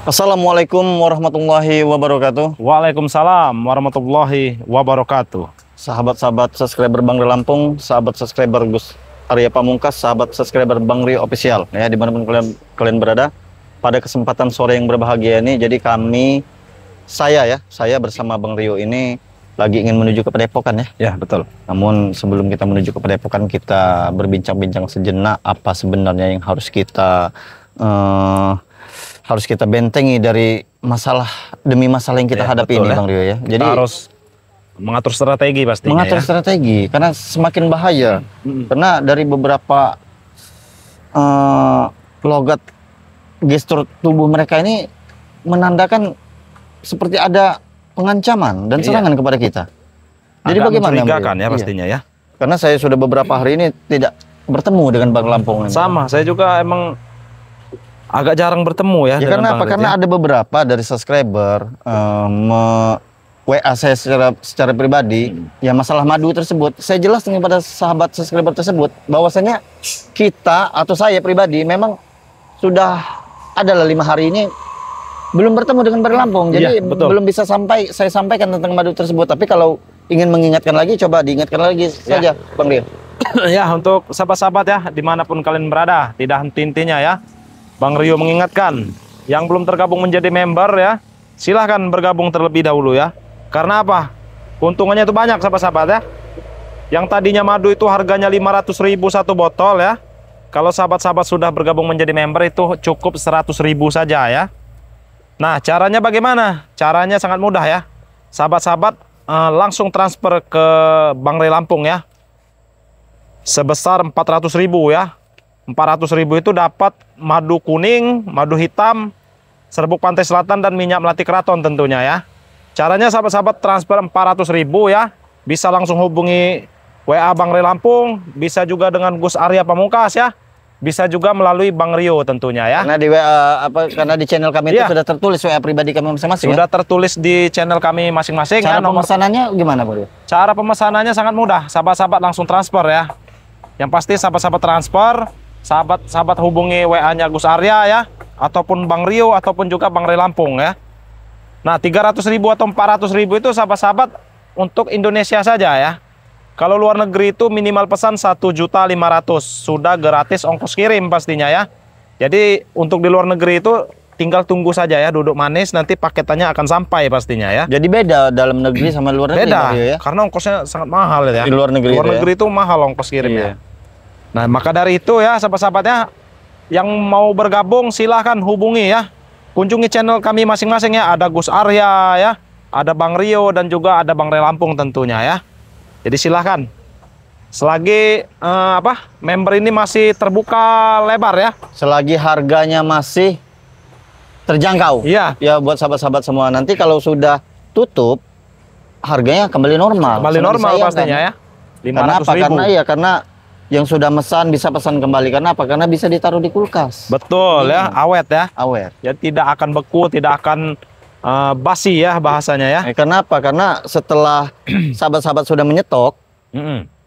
Assalamualaikum warahmatullahi wabarakatuh. Waalaikumsalam warahmatullahi wabarakatuh. Sahabat-sahabat subscriber Bang Rio Lampung, sahabat subscriber Gus Arya Pamungkas, sahabat subscriber Bang Rio Official, ya dimanapun kalian berada. Pada kesempatan sore yang berbahagia ini, jadi saya bersama Bang Rio ini lagi ingin menuju ke Padepokan ya. Ya, betul. Namun sebelum kita menuju ke Padepokan, kita berbincang-bincang sejenak apa sebenarnya yang harus kita bentengi dari masalah demi masalah yang kita hadapi ini, Bang Rio ya. Jadi kita harus mengatur strategi pastinya. Mengatur strategi karena semakin bahaya. Karena dari beberapa logat gestur tubuh mereka ini menandakan seperti ada pengancaman dan serangan kepada kita. Jadi agak bagaimana? Mencurigakan ya pastinya ya. Karena saya sudah beberapa hari ini tidak bertemu dengan Bang Lampung. Sama, saya juga emang agak jarang bertemu ya. Karena apa? Karena ada beberapa dari subscriber WA saya secara pribadi, ya masalah madu tersebut. Saya jelaskan kepada sahabat subscriber tersebut bahwasanya kita atau saya pribadi memang sudah adalah 5 hari ini belum bertemu dengan Bang Lampung. Jadi belum bisa saya sampaikan tentang madu tersebut. Tapi kalau ingin mengingatkan lagi, coba diingatkan lagi saja, Bang Rio. Ya, untuk sahabat-sahabat ya, dimanapun kalian berada, tidak henti-hentinya ya, Bang Rio mengingatkan, yang belum tergabung menjadi member ya, silahkan bergabung terlebih dahulu ya. Karena apa? Keuntungannya itu banyak sahabat-sahabat ya. Yang tadinya madu itu harganya 500.000 satu botol ya. Kalau sahabat-sahabat sudah bergabung menjadi member itu cukup 100.000 saja ya. Nah, caranya bagaimana? Caranya sangat mudah ya. Sahabat-sahabat langsung transfer ke Bang Rio Lampung ya. Sebesar 400.000 ya. 400.000 itu dapat madu kuning, madu hitam, serbuk pantai selatan, dan minyak melati keraton tentunya ya. Caranya sahabat-sahabat transfer 400.000 ya. Bisa langsung hubungi WA Bang Rio Lampung, bisa juga dengan Gus Arya Pamungkas ya. Bisa juga melalui Bang Rio tentunya ya. Karena di WA karena di channel kami itu sudah tertulis WA pribadi kami masing-masing. Sudah tertulis di channel kami masing-masing. Cara pemesanannya gimana, Bang Rio? Cara pemesanannya sangat mudah. Sahabat-sahabat langsung transfer ya. Yang pasti sahabat-sahabat transfer, sahabat-sahabat hubungi WA-nya Gus Arya ya, ataupun Bang Rio, ataupun juga Bang Rio Lampung ya. Nah, 300.000 atau 400.000 itu sahabat-sahabat untuk Indonesia saja ya. Kalau luar negeri itu minimal pesan 1.500.000, sudah gratis ongkos kirim pastinya ya. Jadi untuk di luar negeri itu tinggal tunggu saja ya, duduk manis, nanti paketannya akan sampai pastinya ya. Jadi beda dalam negeri sama luar negeri. Beda, ya? karena ongkosnya sangat mahal ya. Di luar negeri itu mahal ongkos kirimnya. Nah, maka dari itu ya sahabat-sahabatnya yang mau bergabung silahkan hubungi ya. Kunjungi channel kami masing-masing ya. Ada Gus Arya ya, ada Bang Rio, dan juga ada Bang Rio Lampung tentunya ya. Jadi silahkan. Selagi member ini masih terbuka lebar ya. Selagi harganya masih terjangkau. Iya. Ya buat sahabat-sahabat semua. Nanti kalau sudah tutup, harganya kembali normal. Kembali normal pastinya ya. 500.000. Karena yang sudah mesan bisa pesan kembali. Karena apa? Karena bisa ditaruh di kulkas. Betul ya, awet ya. Awet. Ya, tidak akan beku, tidak akan basi ya bahasanya ya. Kenapa? Karena setelah sahabat-sahabat sudah menyetok,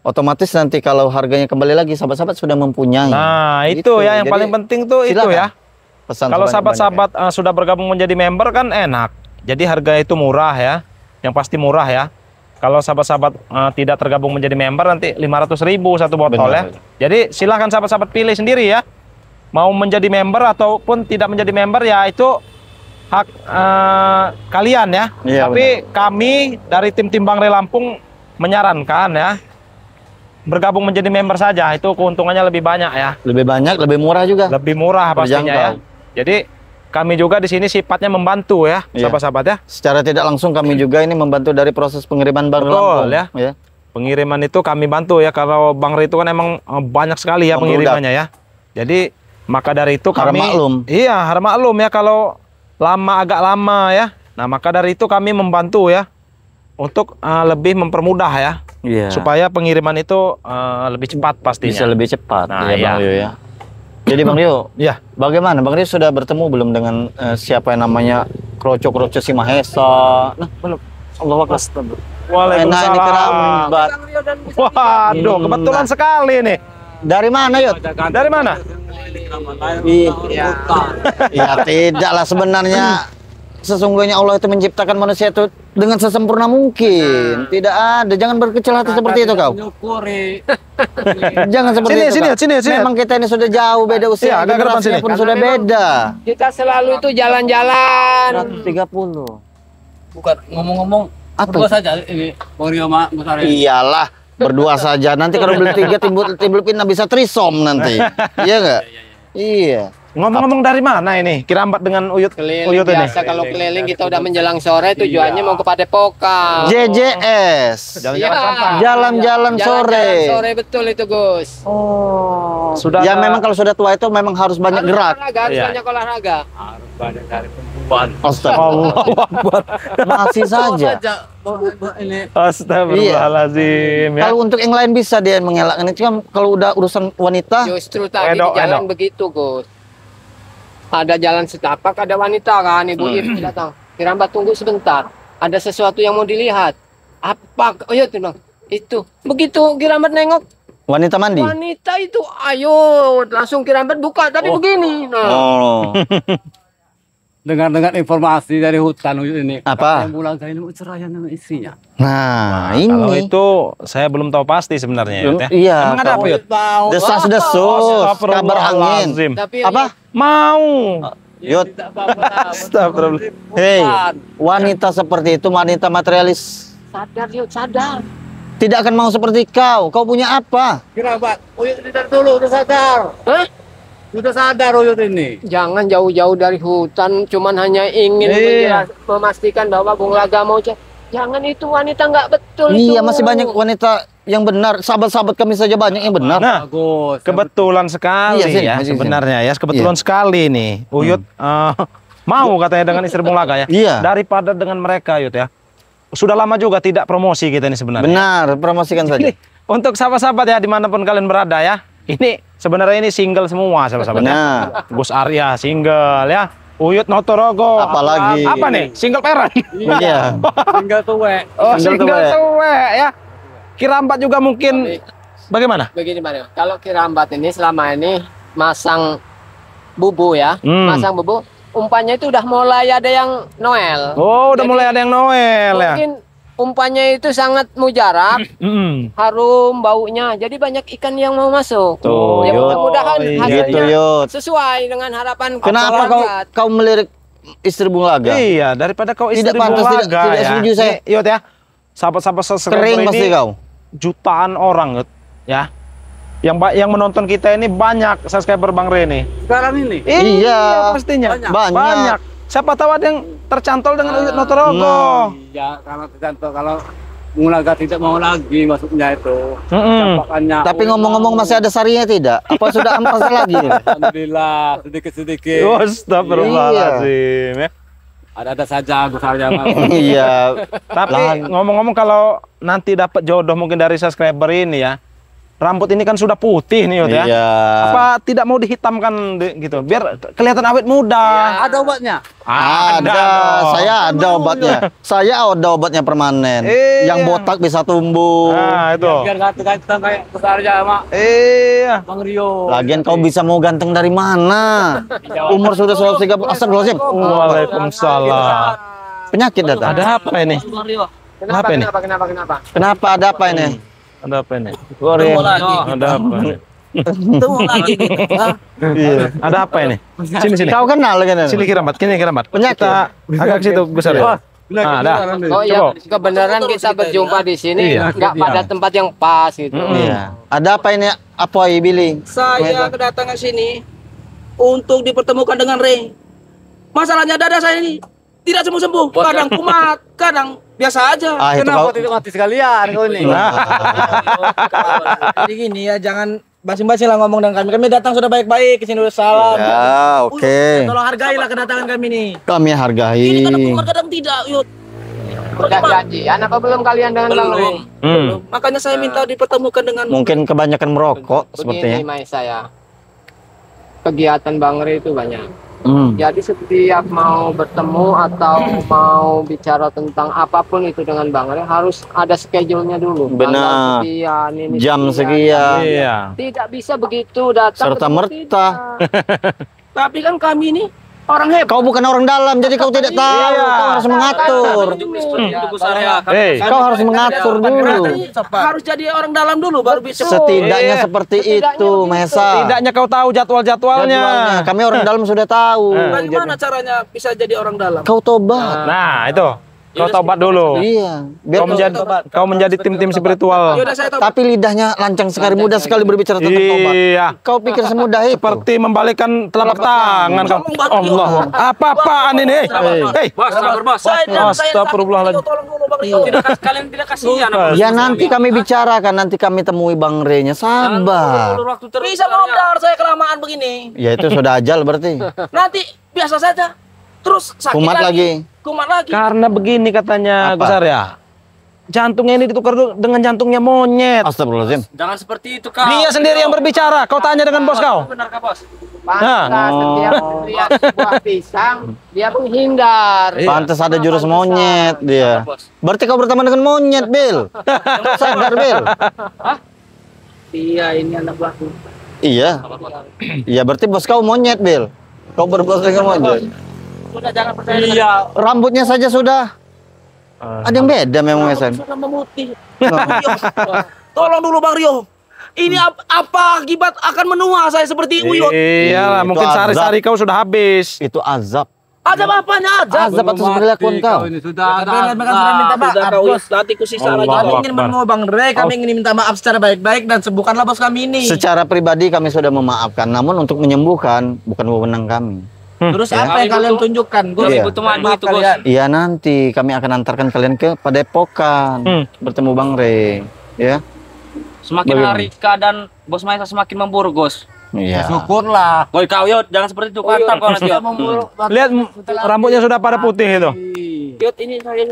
otomatis nanti kalau harganya kembali lagi, sahabat-sahabat sudah mempunyai. Nah, itu ya yang paling penting tuh itu ya. Pesan kalau sahabat-sahabat sudah bergabung menjadi member kan enak. Jadi harga itu murah ya. Yang pasti murah ya. Kalau sahabat-sahabat tidak tergabung menjadi member nanti 500.000 satu botol ya. Jadi silahkan sahabat-sahabat pilih sendiri ya. Mau menjadi member ataupun tidak menjadi member ya itu hak kalian ya. Tapi kami dari tim Bang Rio Lampung menyarankan ya bergabung menjadi member saja. Itu keuntungannya lebih banyak ya. Lebih banyak, lebih murah juga. Lebih murah pastinya ya. Jadi kami juga di sini sifatnya membantu ya, sahabat-sahabat ya. Secara tidak langsung kami juga ini membantu dari proses pengiriman Bang Rio Lampung ya. Pengiriman itu kami bantu ya. Kalau Bang Rio itu kan emang banyak sekali ya pengirimannya ya. Jadi maka dari itu kami harus maklum ya kalau agak lama ya. Nah, maka dari itu kami membantu ya untuk lebih mempermudah ya. Supaya pengiriman itu lebih cepat pastinya. Bisa lebih cepat. Nah, Bang Rio ya. Jadi Bang Rio, bagaimana? Bang Rio sudah bertemu belum dengan siapa yang namanya Kroco si Mahesa? Nah, belum. Allah Akbar. Waalaikumsalam. Waduh, kebetulan sekali nih. Dari mana, Yot? Dari mana? Iya. Ya tidaklah sebenarnya. Sesungguhnya Allah itu menciptakan manusia itu dengan sesempurna mungkin. Tidak ada. Jangan berkecil hati seperti itu kau. Jangan seperti itu. Sini. Memang kita ini sudah jauh beda usia. Agak ke depan sini. Pun sudah beda. Kita selalu itu jalan-jalan. 130. Bukan ngomong-ngomong Apa berdua itu? saja ini Bang Rio sama Mas Arya. Iyalah, berdua saja. Nanti kalau beli 3 timbul pindah bisa trisom nanti. Iya enggak? Iya. Ngomong-ngomong dari mana ini? Kirambat dengan Uyut Keliling ini. biasa kalau keliling kita udah menjelang sore tujuannya mau ke Padepokan. JJS. Jalan-jalan Iya. santai. Jalan-jalan sore. Jalan-jalan sore betul itu Gus. Oh, sudah Ya memang kalau sudah tua itu memang harus banyak Harus gerak. olahraga, harus Iya. banyak olahraga. Harus banyak dari perempuan. Astagfirullah. Allahu Akbar. Masih saja. Ini Astagfirullahalazim ya. Kalau untuk yang lain bisa dia mengelakkan itu kan kalau udah urusan wanita. Justru tadi Edo, di jalan Edo. begitu Gus. Ada jalan setapak, ada wanita kan, Ibu Iri datang. Kirambat tunggu sebentar. Ada sesuatu yang mau dilihat. Apa? Oh iya, bilang itu. Begitu Kirambat nengok Wanita mandi. wanita itu, ayo langsung Kirambat buka. Tapi begini. Nah, Oh. dengar-dengar informasi dari hutan ini. Apa? Yang pulang saya ini mau ceraian sama istrinya. Nah, Kalau ini. itu saya belum tahu pasti sebenarnya Yud, ya. Iya. Emang ada apa Yud? Desas-desus, kabar angin. tapi Apa? Mau. Yud, Astagfirullah. hei, wanita seperti itu wanita materialis. sadar yuk, sadar. Tidak akan mau seperti kau. Kau punya apa? Kirabat, Uyut tidak dulu udah sadar. Hah? Udah sadar Uyut ini. Jangan jauh-jauh dari hutan, cuman hanya ingin Iya. memastikan bahwa Bung Laga mau jangan itu wanita nggak betul itu. Iya, masih banyak wanita yang benar. Sahabat-sahabat kami saja banyak yang benar. Nah, Bagus. kebetulan sekali Iya, sini, ya sini. sebenarnya ya. Kebetulan sekali nih. Uyut mau katanya dengan istri Bung Laga ya. Iya. Daripada dengan mereka Yud ya. Sudah lama juga tidak promosi kita ini sebenarnya. Benar, promosikan saja. Ini untuk sahabat-sahabat ya dimanapun kalian berada ya. Ini sebenarnya ini single semua sahabat-sahabat ya. Benar. Gus Arya single ya. Uyut Notorogo. Apalagi. Apa nih? Single parent. Iya. Tinggal tuwe. Oh, Single single tuwe. tuwe ya. Kirambat juga mungkin bagaimana? Begini Mario, kalau Kirambat ini selama ini masang bubu ya, masang bubu, umpannya itu udah mulai ada yang Noel. Oh, udah Jadi, mulai ada yang Noel ya. Mungkin umpannya itu sangat mujarab, harum baunya, jadi banyak ikan yang mau masuk. Tuh, Ya Yud. mudah-mudahan Oh, iya. hasilnya Gitu, Yud. sesuai dengan harapan Kenapa Kirambat. kau melirik istri Bung Laga? Iya, daripada kau istri Tidak pantas, Bung tidak- Laga tidak ya. setuju saya. Nih, Yud ya. Sahabat-sahabat subscriber Kering ini pasti kau. jutaan orang Yud, ya. Yang menonton kita ini banyak subscriber Bang Rene. Sekarang ini. Iya. pastinya. Banyak. Siapa tahu ada yang tercantol dengan Uyut Notorogo. Iya, karena tergantung kalau Mulaga tidak mau lagi masuknya itu. Mm-mm. Campakannya. Tapi ngomong-ngomong masih ada sarinya tidak? Apa sudah ampas lagi? Alhamdulillah sedikit-sedikit. Astagfirullahaladzim ya. Ada saja Gus Arya. Iya. Tapi ngomong-ngomong kalau nanti dapat jodoh mungkin dari subscriber ini ya. Rambut ini kan sudah putih nih Yud ya. Iya. Apa tidak mau dihitamkan gitu biar kelihatan awet muda? Ada obatnya. Ada, dong. saya ada obatnya. Saya ada obatnya permanen. Iya. Yang botak bisa tumbuh. Nah, itu. Biar ganteng-ganteng kayak Gus Arya sama Iya. Bang Rio. Lagian kau bisa mau ganteng dari mana? Umur sudah 130. Astagfirullahaladzim. Waalaikumsalam. Penyakit datang. Ada apa ini? Bang Rio. Kenapa, Apa ini? kenapa? Kenapa ada apa ini? Ada apa ini? Goreng. Ada apa ini? Tunggu lagi gitu. Iya. Ada apa ini? Sini. Kau kenal kan? Sini Kirambat, Penyakit. Kita agak situ besar ya. Nah, ada. Oh iya, Coba. kebenaran kita berjumpa di sini Iya. nggak pada tempat yang pas gitu. Iya. Ada apa ini? Apa Billy? Saya kedatangan sini untuk dipertemukan dengan Ray. Masalahnya dada saya ini tidak sembuh-sembuh. Kadang kumat, kadang biasa aja. Ah, itu Kenapa kau. tidak mati sekalian kau ini? Jadi gini ya, jangan basi-basi lah ngomong dengan kami. Kami datang sudah baik-baik, ke sini udah salam. Ya, oke. Tolong hargailah kedatangan kami nih. Kami Ini hargai. kadang kumat, kadang tidak, Yud. Udah janjian apa belum kalian dengan Bang Ring? Makanya saya minta dipertemukan dengan Mungkin kebanyakan merokok Begini sepertinya. Mai saya. kegiatan Bang Rey itu banyak. Hmm. Jadi setiap mau bertemu atau mau bicara tentang apapun itu dengan Bang Rey harus ada schedule-nya dulu. Benar. Tanggal sekian, ini Jam sekian. Iya. Tidak bisa begitu datang Serta ketemu merta. tidak. Tapi kan kami ini orang hebat. Kau bukan orang dalam, jadi kau tidak tahu. Iya. Kau harus mengatur. Kau harus mengatur dulu. Harus jadi orang dalam dulu baru bisa. Setidaknya Iya. seperti Setidaknya itu, begitu. Mahesa. Tidaknya kau tahu jadwal-jadwalnya. Jadwalnya. Kami orang dalam sudah tahu. Bagaimana caranya bisa jadi orang dalam? Kau tobat. Nah, itu. Kau tobat dulu. Iya. Biar Kau menjadi tim-tim spiritual. Yaudah saya tahu. tapi lidahnya lancang sekali, mudah sekali berbicara tentang tobat. Iya. Kau pikir semudah itu? Seperti membalikkan telapak tangan kau. Allah. Apa-apaan ini? Hei. Bos, sabar bos. Astagfirullahaladzim. Tolong dulu Bang Rio. Kalian tidak kasihan. Ya nanti kami bicarakan, nanti kami temui Bang Rey-nya. Sabar. Waktu terus. Bisa modal saya kelamaan begini. Ya itu sudah ajal berarti. Nanti biasa saja. Terus sakit Kumat lagi. Kumat lagi. Karena begini katanya Apa? Gus Arya. Jantungnya ini ditukar dengan jantungnya monyet. Astagfirullahaladzim. Jangan seperti itu kau. Dia sendiri yang berbicara. Kau tanya dengan bos kau. Benarkah bos? Pantas setiap melihat sebuah pisang dia menghindar. Pantas ada jurus monyet dia. Bos. Berarti kau berteman dengan monyet, Bil. Sadar, Bil. Iya ini anak baku. Iya. Iya, berarti bos kau monyet, Bil. Kau berbos dengan monyet. Sudah jangan percaya. Iya. Rambutnya saja sudah. Ada yang beda memang, Esen. Sudah memutih. Bang Rio. Tolong dulu Bang Rio. Ini apa akibat akan menua saya seperti Uyut? Iyalah, Itu mungkin azab. sehari-hari kau sudah habis. Itu azab. Ada bapaknya aja. Azab atas perilakuan kau. Ini sudah ada. Sudah minta maaf bos. Nanti kusisa Allah lagi. Akbar. Kami ingin menua Bang Rey. Kami ingin minta maaf secara baik-baik dan sembuhkanlah bos kami ini. Secara pribadi kami sudah memaafkan, namun untuk menyembuhkan bukan wewenang kami. Terus apa yang kalian tunjukkan? Gus? Iya. Butuh madu Maaf itu bos. kalian. Iya, nanti kami akan antarkan kalian ke Padepokan bertemu Bang Rey, ya. Semakin Bagaimana? hari keadaan bos Maesa semakin memburuk bos. Iya. Syukurlah. Woi kau Yot, jangan seperti itu kantor kau nanti Yot. Lihat rambutnya sudah pada putih itu. Yot ini saya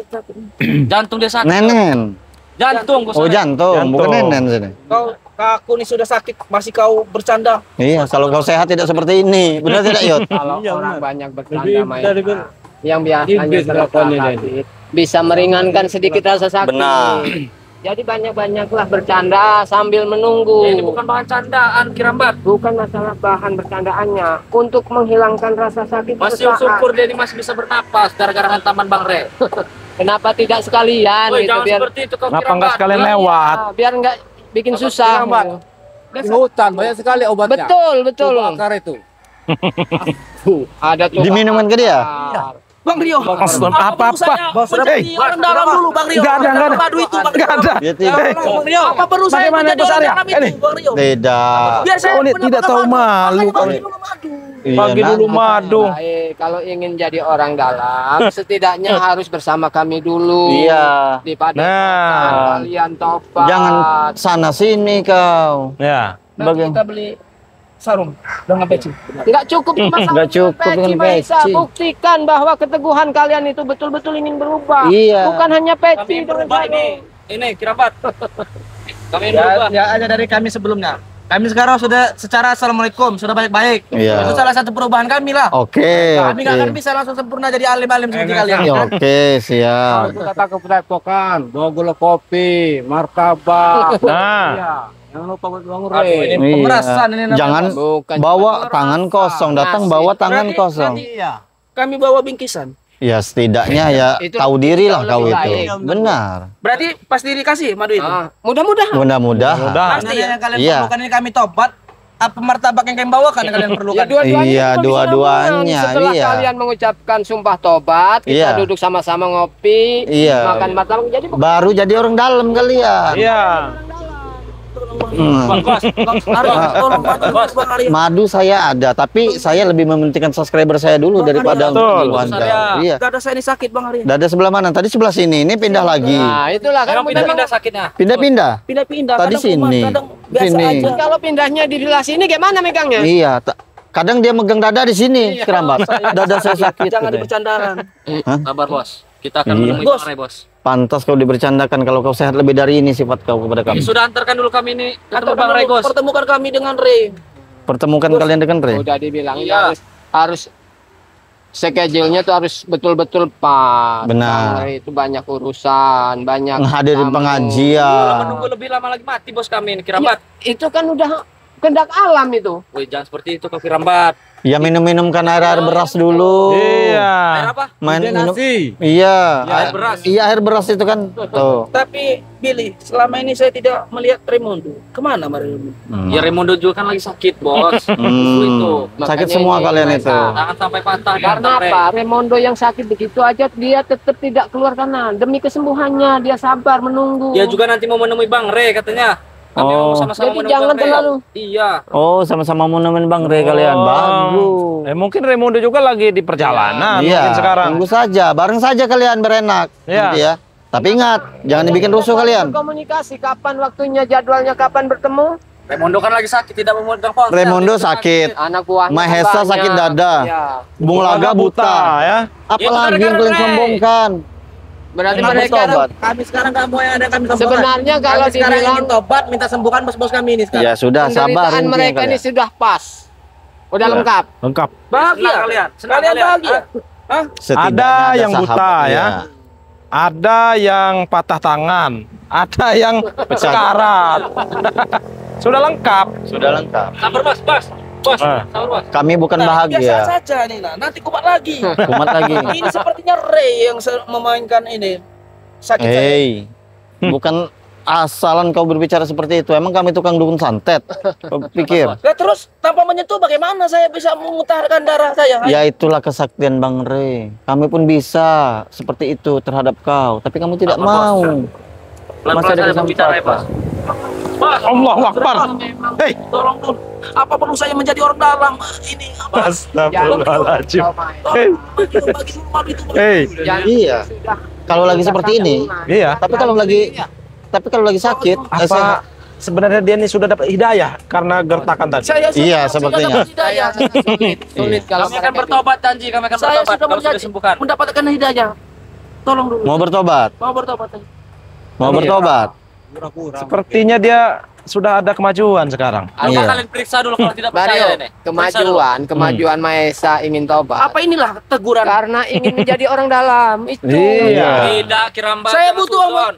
Jantung dia sakit. Nenen. Jantung bos. Oh, jantung, Jantung. bukan nenen sini. kau aku nih sudah sakit masih kau bercanda. Iya, kalau kau sehat tidak seperti ini. Benar tidak, Yot? Kalau orang banyak bercanda yang biasanya terasa sakit bisa meringankan sedikit rasa sakit. Benar. Jadi banyak-banyaklah bercanda sambil menunggu. Ini bukan bahan candaan Kirambat. Bukan masalah bahan bercandaannya, untuk menghilangkan rasa sakit Masih sesaat. syukur dia ini masih bisa bernapas gara-gara hantaman Bang Rey. Kenapa tidak sekalian Woi gitu jangan biar seperti itu kau Kenapa nggak Kirambat. sekalian lewat? biar nggak bikin susah. Di hutan banyak sekali obatnya. Betul, betul. Bakar itu. Ada tuh. Diminumkan ke dia? Bang Rio. Apa-apa. Menjadi orang dalam dulu Bang Rio. Nggak ada. Madu itu Bang Rio. Nggak ada. Dia tidak. Bang Rio. Apa perlu saya Bagaimana, menjadi Bos orang Arya? dalam Ini. itu Bang Rio? Tidak. Biar saya Kau ini mendapatkan tidak tahu malu, Makanya kau bagi ini. dulu madu. Iya, Pagi dulu madu. Baik, kalau ingin jadi orang dalam, setidaknya harus bersama kami dulu. Iya. Di Padepokan, Nah. kalian tobat. Jangan sana sini kau. Ya. Nanti Bagaimana? kita beli sarung dengan peci. Nggak cukup cuma sama Nggak cukup peci, dengan Maisa. peci. Buktikan bahwa keteguhan kalian itu betul-betul ingin berubah. Iya. Bukan hanya Kami peci. berubah ini. Ini Kirambat. Kami Ya, berubah. ya ada dari kami sebelumnya. Kami sekarang sudah secara assalamualaikum, sudah baik-baik. Iya. Itu salah satu perubahan kami lah. Oke. Kami nggak akan Oke. bisa langsung sempurna jadi alim-alim seperti kalian. Ya, oke, siap. Itu kata ke Padepokan, bawa gula kopi, martabak. Nah. Iya. Jangan lupa buat Bang Aduh, Rey. ini Iya. pemerasan ini namanya. Jangan Bukan bawa tangan kosong, datang bawa tangan Berarti- kosong. berarti kami bawa bingkisan. Ya setidaknya ya Itu tahu diri lah jauh kau lebih itu. baik. Benar. Berarti pasti dikasih madu itu. Ah, mudah-mudahan. Mudah-mudahan. Mudah. Pasti ya. Yang kalian Iya. perlukan ini kami tobat. Apa martabak yang kalian bawakan yang kalian perlukan? Ya, dua-duanya Iya, itu dua-duanya, Setelah iya. kalian mengucapkan sumpah tobat, kita Iya. duduk sama-sama ngopi, Iya. makan martabak. Jadi Baru jadi orang dalam kalian. Iya. Hmm. Bos. Tolong bantu Bang Arya. Madu saya ada, tapi saya lebih mementingkan subscriber saya dulu daripada untuk Betul. penyembuhan Betul. kau. Iya. Dada saya ini sakit Bang Arya. Dada sebelah mana? Tadi sebelah sini. Ini pindah lagi. Nah, itulah kan Emang pindah-pindah sakitnya. Pindah-pindah. Pindah-pindah. Tadi kadang kumat, sini. kadang biasa Sini. aja. kalau pindahnya di sebelah sini gimana megangnya? Iya. Kadang dia megang dada di sini, Kerambat. Dada saya sakit. Jangan katanya. dibercandakan. Sabar bos. Kita akan Iya. menemui Bos. Bang Rey bos. Pantas kau dibercandakan kalau kau sehat lebih dari ini sifat kau kepada kami. Sudah antarkan dulu kami ini ketemu Antarkan Bang Rey dulu, bos. pertemukan kami dengan Rey. Pertemukan kalian dengan Re. Udah dibilang Iya. harus schedule-nya tuh harus betul-betul pas. Benar. Bang Rey itu banyak urusan, banyak Menghadiri tamu. pengajian. Menunggu lebih lama lagi mati bos kami ini Kirambat. Itu kan udah kehendak alam itu. Wih, jangan seperti itu kau Kirambat. Ya minum-minumkan air beras dulu. Air Iya. apa? Main minum. nasi. Iya. Air beras. Iya, air beras itu kan. Tuh. Tapi Billy, selama ini saya tidak melihat Raimundo. Kemana Raimundo? Ya Raimundo juga kan lagi sakit bos. Itu. Sakit Makanya semua ini kalian mereka. itu. Jangan sampai patah. Karena apa? Raimondo yang sakit begitu aja dia tetap tidak keluar kanan. Demi kesembuhannya dia sabar menunggu. Dia juga nanti mau menemui Bang Re katanya. Kami mau sama-sama Jadi menemui jangan Bang Re. terlalu. Iya. Oh, sama-sama mau nemenin Bang Re kalian. Bagus. Mungkin Raimundo juga lagi di perjalanan Iya, mungkin sekarang. tunggu saja. Bareng saja kalian berenak. Iya. Nanti ya. Tapi ingat, jangan dibikin rusuh kalian. Komunikasi kapan waktunya, jadwalnya kapan bertemu. Raimundo kan lagi sakit, tidak memegang ponsel. Raimundo sakit. Anak buahnya Mahesa banyak. sakit dada. Ya. Bung Laga buta. ya. Apalagi yang gara-gara kalian Re. sombongkan. Berarti Kenapa mereka tobat? Kami sekarang nggak mau yang ada kami sombongkan. sebenarnya kalau Kami sekarang dibilang ingin tobat, minta sembuhkan bos-bos kami ini sekarang. Ya sudah, sabar. penderitaan intinya mereka ini kalian. sudah pas. Udah Ya. lengkap. Lengkap. Bahagia kalian. Kalian bahagia. Hah? Setidaknya Ada yang sahabat, buta, ya. iya. Ada yang patah tangan, ada yang sekarat. Sudah lengkap. Sudah lengkap. Sabar bos, bos. Bos, Ah. sabar bos. Kami bukan Biasa bahagia. saja nih, nah. Nanti kumat lagi. Kumat lagi. Ini sepertinya Ray yang memainkan ini. Sakit saya. Hei, bukan asalan kau berbicara seperti itu. Emang kami tukang dukun santet? Kau pikir? Nah, terus tanpa menyentuh bagaimana saya bisa memutarkan darah saya? Ya itulah kesaktian Bang Re. Kami pun bisa seperti itu terhadap kau, tapi kamu tidak mau. Masih ada kesempatan. Bos, Allahu Akbar. Hei, tolong dong. Apa perlu saya menjadi orang dalam ini? Apa? astagfirullahaladzim. Hei, Bagi dulu malu itu. hei. Iya. Kalau lagi seperti ini, Iya. tapi kalau lagi sakit, Apa sebenarnya dia ini sudah dapat hidayah karena gertakan tadi? Saya Iya, sudah sepertinya. dapat hidayah. Sulit kalau Kami akan mereka bertobat janji, kami akan Saya bertobat sudah kalau sudah berjanji. disembuhkan. Mendapatkan hidayah. Tolong dulu. mau bertobat, Mau bertobat. mau bertobat. Sepertinya dia sudah ada kemajuan sekarang. Coba Iya. kalian periksa dulu kalau tidak Mario, percaya ini. Periksa dulu. kemajuan Mahesa ingin tobat. Apa inilah teguran? Karena ingin menjadi orang dalam itu. Iya. Tidak, Kirambat. Saya butuh orang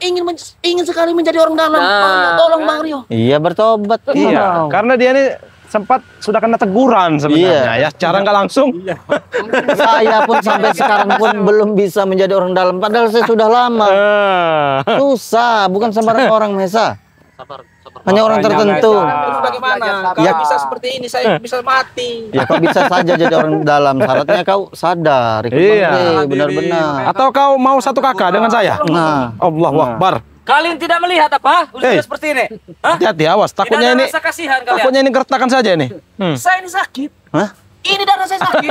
ingin sekali menjadi orang dalam. Nah. Tolong Bang Rio. Iya bertobat. Iya, karena dia ini sempat sudah kena teguran sebenarnya ya, secara nggak langsung. Saya pun sampai sekarang pun belum bisa menjadi orang dalam. Padahal saya sudah lama. Susah, bukan sembarang orang Mesa. Sabar. Hanya orang tertentu. Bagaimana? Belajar Kalau sabar. bisa seperti ini, saya bisa mati. Ya kau bisa saja jadi orang dalam. Syaratnya kau sadar. Ikut Iya. Bang Re, benar-benar. Atau kau mau satu kakak dengan saya? Nah, Allahu Akbar. Kalian tidak melihat apa? Udah Hei. seperti ini. Hah? Hati-hati, awas. Tidak Takutnya ada ini, rasa kasihan kalian. takutnya ini gertakan saja nih. Saya ini sakit. hah? Ini darah saya sakit.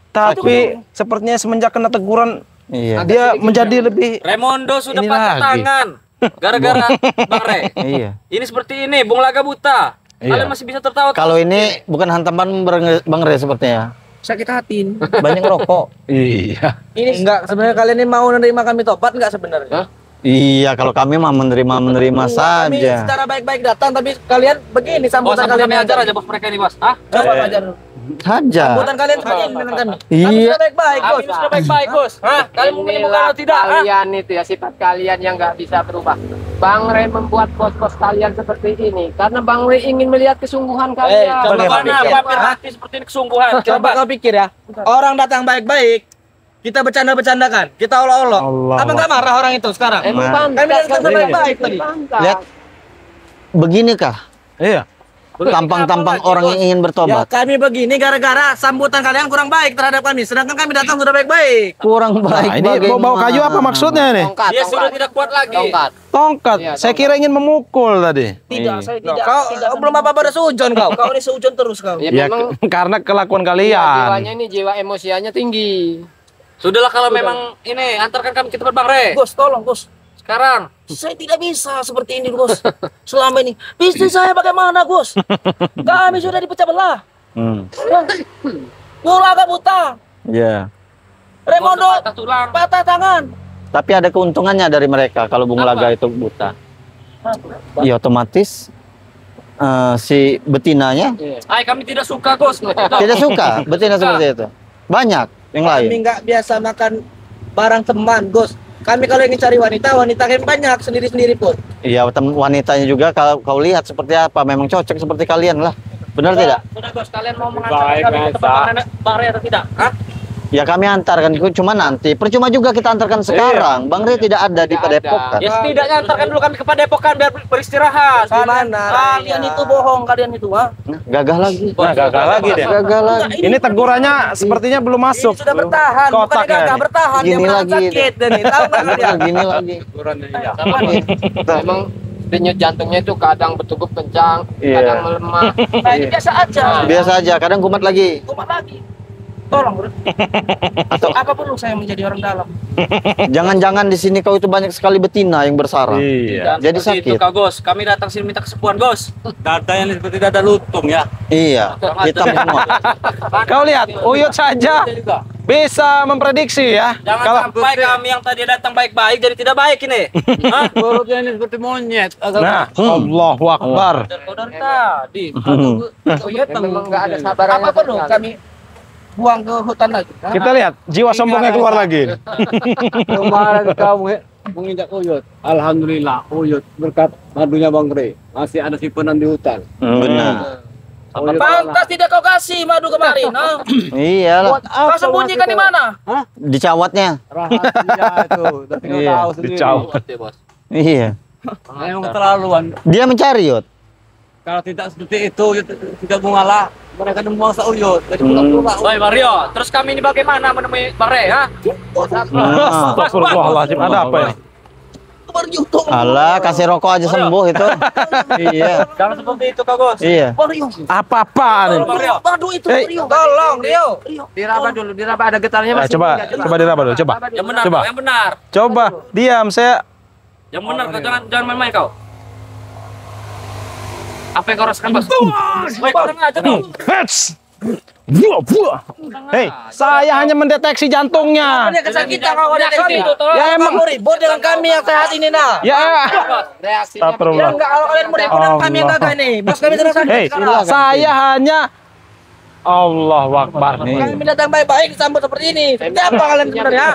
Tapi sepertinya semenjak kena teguran, Iya. dia menjadi lebih. Raimondo sudah Ini patah lagi. tangan. Gara-gara Bang Re. Iya. Ini seperti ini, Bung Laga buta. Iya. Kalian masih bisa tertawa. Kalau ini bukan hantaman Bang Re sepertinya. sakit hati. Banyak rokok. Iya. Ini enggak sebenarnya kalian ini mau menerima kami tobat enggak sebenarnya? Iya, kalau kami mah menerima Kami saja. secara baik-baik datang tapi kalian begini sambutan kalian ajar aja bos mereka ini bos. Hah? Coba ajar. Saja. Sambutan kalian seperti ini dengan kami. Kami Iya. sudah baik-baik bos. Kami sudah baik-baik bos. Hah? Kalian mau menemukan Inilah atau tidak? Hah? kalian itu ya, sifat kalian yang nggak bisa berubah. Bang Rey membuat bos-bos kalian seperti ini karena Bang Rey ingin melihat kesungguhan kalian. Bagaimana pamer hati seperti ini kesungguhan? Coba kau pikir ya. Orang datang baik-baik, kita bercanda-bercandakan, kita olok-olok. Allah. Apa nggak marah orang itu sekarang? Emang Nah. pantas Kami datang kan baik-baik tadi. Pantas. Lihat. Beginikah Iya. tampang-tampang Apa lagi, orang bos? yang ingin Ya bertobat? kami begini gara-gara sambutan kalian kurang baik terhadap kami, sedangkan kami datang sudah baik-baik. Kurang baik. Nah, ini bawa kayu apa maksudnya nih? Tongkat, Dia tongkat. sudah tidak kuat lagi. Tongkat. Tongkat. Iya, Saya kira ingin memukul tadi. Tidak, saya tidak. Kau belum apa-apa udah seujon kau. Kau ini seujon terus kau. Ya, Ya, memang karena kelakuan jiwanya kalian. ini jiwa emosiannya tinggi. Sudahlah kalau memang ini antarkan kami ke tempat Bang Re. Bos, tolong bos. Sekarang saya tidak bisa seperti ini bos. Selama ini bisnis saya bagaimana bos? Kami sudah dipecah belah. Bola agak buta. Ya. Raimondo patah tangan. Tapi ada keuntungannya dari mereka kalau Bung Laga itu buta. Ya otomatis si betinanya Ay, kami tidak suka, Gus. tidak suka betina seperti itu. Banyak yang lain. Kami nggak biasa makan barang teman, Gus. Kami kalau ingin cari wanita, wanita kan banyak sendiri-sendiri pun. Iya, wanitanya juga kalau kau lihat seperti apa, memang cocok seperti kalian lah. Benar tidak? Sudah, Gus. Kalian mau mengantar kami ke tempat Bang Rey atau tidak? Hah? Ya kami antarkan, cuma nanti. Percuma juga kita antarkan sekarang. Bang Rey tidak ada di Padepokan. Ya setidaknya antarkan dulu kami ke Padepokan biar beristirahat. Gimana? Kalian itu bohong, kalian itu, ha? Nah, gagal lagi. Nah, gagal lagi dia. Gagal lagi. Ini tegurannya sepertinya belum masuk. Ini sudah bertahan, bukan Kotaknya gagal nih. bertahan. Dia Gini merasa lagi. sakit dan ini tahu nggak kalian? Gini lagi. Memang denyut jantungnya itu kadang bertubuh kencang, Iya. kadang melemah. Nah, ini biasa aja. Biasa aja, kadang kumat lagi. Kumat lagi. Tolong, bro. Atau apa perlu saya menjadi orang dalam? Jangan-jangan di sini kau itu banyak sekali betina yang bersarang. Iya. Jadi Seperti itu, sakit. Kak Gus. Kami datang sini minta kesembuhan, Gus. Dada yang seperti dada lutung ya. Iya, hitam semua. Kau lihat, Uyut saja bisa memprediksi ya. Jangan Kalau sampai kami yang tadi datang baik-baik jadi tidak baik ini. Hah? Perutnya ini seperti monyet. nah, Allahu Akbar. Kau dari tadi. Memang nggak ada sabar. Apa perlu kami buang ke hutan lagi? Kita lihat jiwa sombongnya keluar lagi. Kemarin kamu menginjak Uyut. Alhamdulillah Uyut berkat madunya Bang Rey. Masih ada simpenan di hutan. Benar. Uyut Pantas tidak kau kasih madu kemarin, ha? Iyalah, Kau sembunyikan di mana? dicawatnya. rahasia itu. Tapi kau Iya, tahu sendiri. dicawat. Iya. Memang keterlaluan. Dia mencari, Yot. Kalau tidak seperti itu, Uyut tidak mengalah. Mereka memangsa Uyut. Jadi pulang-pulang. Woi Mario, terus kami ini bagaimana menemui Bang Rey, ha? Nah. Astagfirullahaladzim, ada apa ini? Alah, kasih rokok aja sembuh itu. Iya. Jangan seperti itu, Kak Gus. Iya. Apa-apaan ini? Bang Rio. Madu itu, Eh, Rio. Tolong, Rio. Diraba dulu, diraba ada getarnya masih. Coba diraba dulu, coba. Yang benar, Coba. kau, yang benar. Coba, diam saya. Yang benar, kau jangan main-main kau. Apa yang kau rasakan, Bos? Woi, kau orang aja kau. Hets. Hei, saya hanya mendeteksi jantungnya. Dia kesakitan kalau ada Reaksi kami. itu, tolong. Ya emang. Kamu ribut dengan kami yang sehat ini, nah. Ya. Reaksinya Ya Astagfirullah. enggak, kalau kalian mau ribut dengan kami yang gagal nih. Bos kami terus sakit Hei, sekarang. saya hanya Allahu Akbar. Kami datang baik-baik disambut seperti ini. Siapa kalian sebenarnya?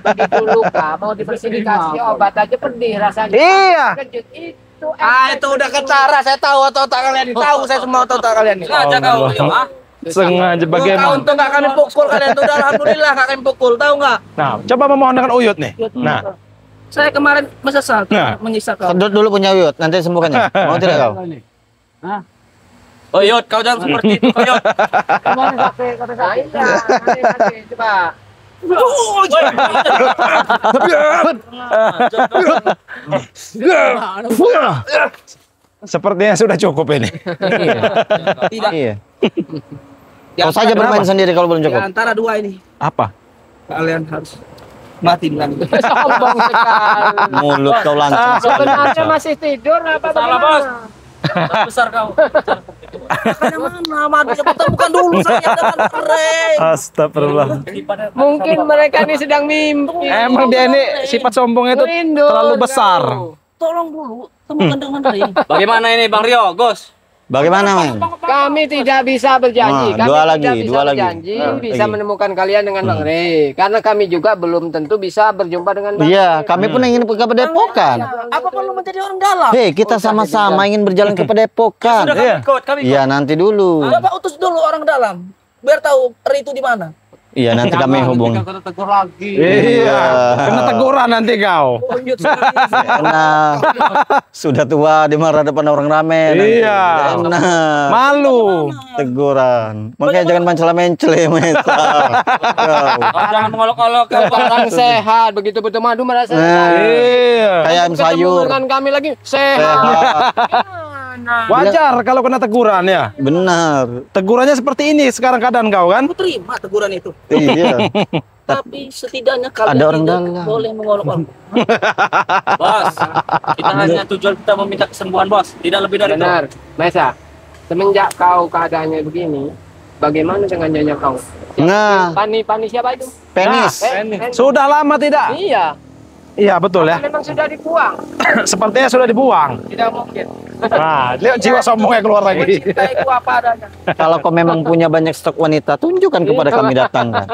begitu luka mau dibersih dikasih obat aja pedih rasanya. Iya. Kejut itu. Itu udah ketara. Saya tahu otak kalian ini. Tahu saya semua otak kalian ini. Sengaja kau, Rio, ha? Sengaja Kau bagaimana? untung nggak kami pukul kalian tuh. Udah alhamdulillah nggak kami pukul. Tahu nggak? Nah, coba memohon dengan Uyut nih. Nah, Saya kemarin menyesal, Nah. menyiksa kau. Sedot dulu punya Yot, nanti sembuhkannya. Mau tidak kau? Oh, Yot, kau jangan seperti itu, kau, Yot. Kemana sampai kata saya? Nanti, coba. sepertinya sudah cukup ini. Iya. Kau saja bermain sendiri kalau belum Di cukup. antara dua ini Apa? kalian harus mati dengan itu. Sombong sekali. Mulut kau lancang sekali. Sebenarnya masih tidur apa Salah, bagaimana? Bos. Besar kau. Makanya mana madunya pertemukan dulu saya dengan Rey. Astagfirullah. Mungkin mereka ini sedang mimpi. Emang dia ini sifat sombongnya itu Rindu, terlalu besar. kau. Tolong dulu temukan dengan Rey. Bagaimana ini, Bang Rio, Gus? Bagaimana, Men? Kami tidak bisa berjanji. Nah, Kami dua tidak lagi, bisa dua lagi. berjanji Nah, bisa lagi. menemukan kalian dengan Bang Rey. Karena kami juga belum tentu bisa berjumpa dengan Bang Iya, Rey. kami pun ingin ke Padepokan. Apa perlu menjadi orang dalam? Hei, kita sama-sama ingin berjalan ke Padepokan. Sudah kami ikut, kami ikut. Iya, nanti dulu. Coba utus dulu orang dalam biar tahu Rey itu di mana. Iya, nanti kami hubung. Kita tegur lagi. Iya. Kena teguran nanti kau. Oh iya, sudah. Karena sudah tua dimarah depan orang ramai. nanti. Iya. Enak. Malu. Teguran. Makanya jangan mencela-mencela, Meta. Kau. Jangan mengolok-olok kau, Bang. Orang sehat begitu betul madu merasa Nah, sehat. Iya. kayak ayam Ketemu sayur. dengan kami lagi sehat. Sehat. Gimana? Wajar kalau kena teguran ya. Benar. Tegurannya seperti ini sekarang keadaan kau kan? Aku terima teguran itu. Iya. Tapi setidaknya kalian Ada orang tidak dalam. boleh mengolok-olok. Bos, kita hanya tujuan kita meminta kesembuhan, Bos. Tidak lebih dari itu. Benar, Mesa. Semenjak kau keadaannya begini, bagaimana dengan nyonya kau? Nah, Pani siapa itu? penis. Sudah lama tidak? Iya. Iya betul ya. Memang sudah dibuang. Sepertinya sudah dibuang. Tidak mungkin. Nah, lihat jiwa sombongnya keluar lagi. Cintaiku apa adanya. Kalau kau memang punya banyak stok wanita, tunjukkan kepada kami datangkan.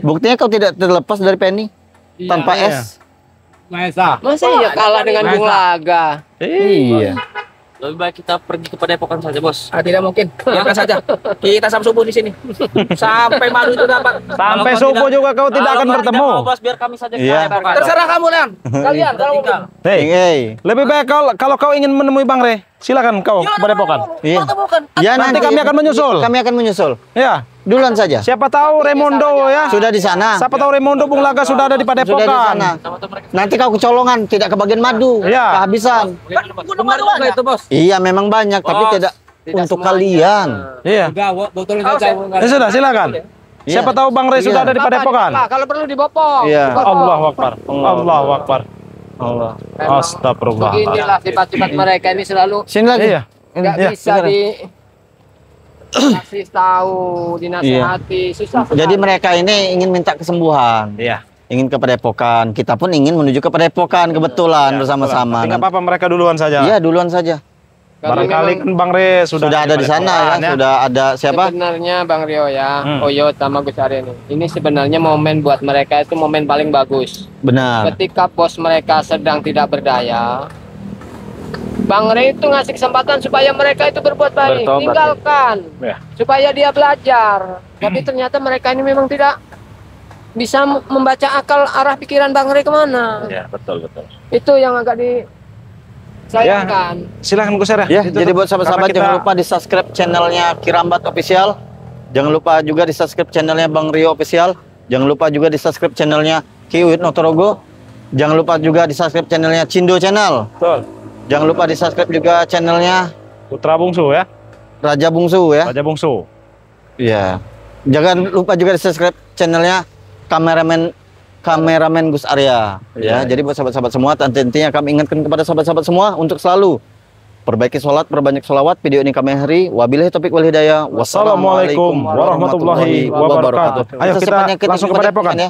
Buktinya kau tidak terlepas dari Penny tanpa S. Maesa. Masa iya kalah dengan Bung Laga? Iya. Lebih baik kita pergi ke Padepokan saja, Bos. Tidak mungkin. Biarkan saja. Kita sampai subuh di sini. Sampai madu itu dapat. Sampai subuh juga kau tidak akan bertemu. Bos, biar kami saja. Iya. Terserah kamu, Leon. Kalian kalau mau. Hei, lebih baik kalau kau ingin menemui Bang Re, silakan kau ke Padepokan. Iya. Temukan. Ya, Nanti kami akan menyusul. Kami akan menyusul. Ya, Duluan saja. siapa tahu Raimondo ya. Sudah di sana. Siapa tahu Raimondo Bung Laga sudah ada di Sudah di Padepokan. sana. Nanti kau kecolongan, tidak kebagian madu. Iya. Kehabisan. Benar juga itu, Bos. Iya, memang banyak, tapi tidak untuk kalian. Iya. Udah, botolnya saja. Ya sudah, silakan. Siapa tahu Bang Re sudah ada di Padepokan. Kalau perlu dibopong. Iya. Allahu Akbar. Allahu Akbar. Allah. Astagfirullah. Beginilah sifat-sifat mereka ini selalu Sini lagi. Iya. nggak Iya, bisa kasih tahu, dinasihati, susah sekali. Jadi mereka ini ingin minta kesembuhan. Iya. Ingin ke Padepokan. Kita pun ingin menuju ke Padepokan kebetulan bersama-sama. Tidak apa-apa mereka duluan saja. Iya, duluan saja. Barangkali kan Bang Re Sudah ada di sana ya, Padepokan, sudah ada siapa? Sebenarnya Bang Rio ya, Oyot sama Gus Arya ini sebenarnya momen buat mereka itu momen paling bagus. Benar. Ketika bos mereka sedang tidak berdaya, Bang Ray itu ngasih kesempatan supaya mereka itu berbuat baik, Bertobat, tinggalkan, ya. supaya dia belajar. Tapi ternyata mereka ini memang tidak bisa membaca akal arah pikiran Bang Ray kemana. Iya, betul. Itu yang agak disayangkan. Silakan Gus Arya. Ya, Ditutup. jadi buat sahabat-sahabat Karena kita- jangan lupa di subscribe channelnya Kirambat Official. Jangan lupa juga di subscribe channelnya Bang Rio Official. Jangan lupa juga di subscribe channelnya Kiwit Notorogo. Jangan lupa juga di subscribe channelnya Cindo Channel. Betul. Jangan lupa di subscribe juga channelnya Putra Bungsu ya. Raja Bungsu ya. Raja Bungsu. Iya. Jangan lupa juga di subscribe channelnya kameramen Gus Arya. Ya, jadi buat sahabat-sahabat semua, tentunya kami ingatkan kepada sahabat-sahabat semua untuk selalu perbaiki sholat, perbanyak sholawat. Video ini kami akhiri. Wabillahi taufiq wal hidayah. Wassalamualaikum warahmatullahi wabarakatuh. Ayo kita Secepatnya langsung ke Padepokan. ya.